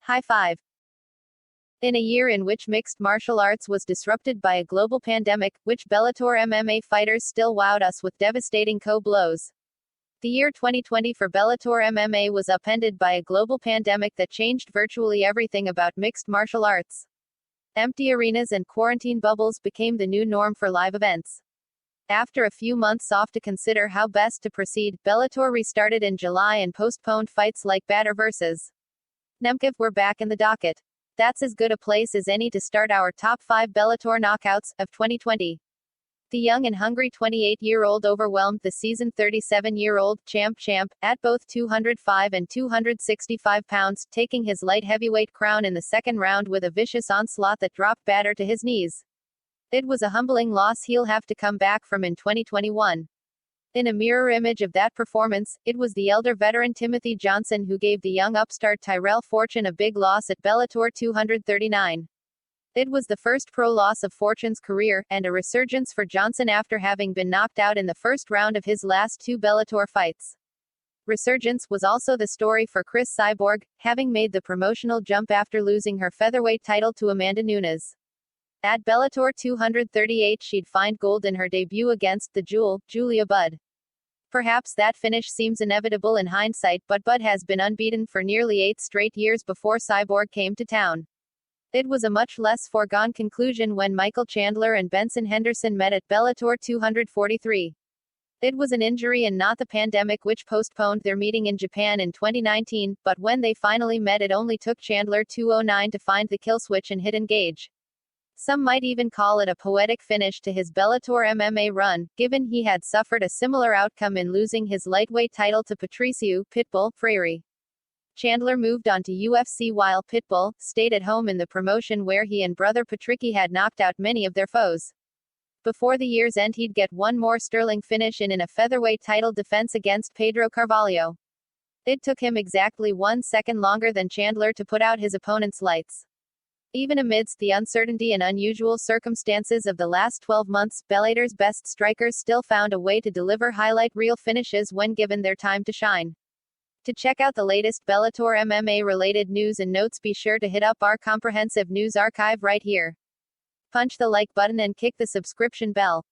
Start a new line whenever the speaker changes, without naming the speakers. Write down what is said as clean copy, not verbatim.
High five. In a year in which mixed martial arts was disrupted by a global pandemic, which Bellator MMA fighters still wowed us with devastating co-blows. The year 2020 for Bellator MMA was upended by a global pandemic that changed virtually everything about mixed martial arts. Empty arenas and quarantine bubbles became the new norm for live events. After a few months off to consider how best to proceed, Bellator restarted in July and postponed fights like Bader vs. Nemkov were back in the docket. That's as good a place as any to start our top 5 Bellator knockouts of 2020. The young and hungry 28-year-old overwhelmed the seasoned 37-year-old champ at both 205 and 265 pounds, taking his light heavyweight crown in the second round with a vicious onslaught that dropped Bader to his knees. It was a humbling loss he'll have to come back from in 2021. In a mirror image of that performance, it was the elder veteran Timothy Johnson who gave the young upstart Tyrell Fortune a big loss at Bellator 239. It was the first pro loss of Fortune's career, and a resurgence for Johnson after having been knocked out in the first round of his last 2 Bellator fights. Resurgence was also the story for Chris Cyborg, having made the promotional jump after losing her featherweight title to Amanda Nunes. At Bellator 238 she'd find gold in her debut against the Jewel, Julia Budd. Perhaps that finish seems inevitable in hindsight, but Budd has been unbeaten for nearly 8 straight years before Cyborg came to town. It was a much less foregone conclusion when Michael Chandler and Benson Henderson met at Bellator 243. It was an injury and not the pandemic which postponed their meeting in Japan in 2019, but when they finally met it only took Chandler 209 to find the kill switch and hit engage. Some might even call it a poetic finish to his Bellator MMA run, given he had suffered a similar outcome in losing his lightweight title to Patriciu Pitbull Freire. Chandler moved on to UFC while Pitbull stayed at home in the promotion where he and brother Patricky had knocked out many of their foes. Before the year's end he'd get one more sterling finish in a featherweight title defense against Pedro Carvalho. It took him exactly 1 second longer than Chandler to put out his opponent's lights. Even amidst the uncertainty and unusual circumstances of the last 12 months, Bellator's best strikers still found a way to deliver highlight reel finishes when given their time to shine. To check out the latest Bellator MMA related news and notes, be sure to hit up our comprehensive news archive right here. Punch the like button and kick the subscription bell.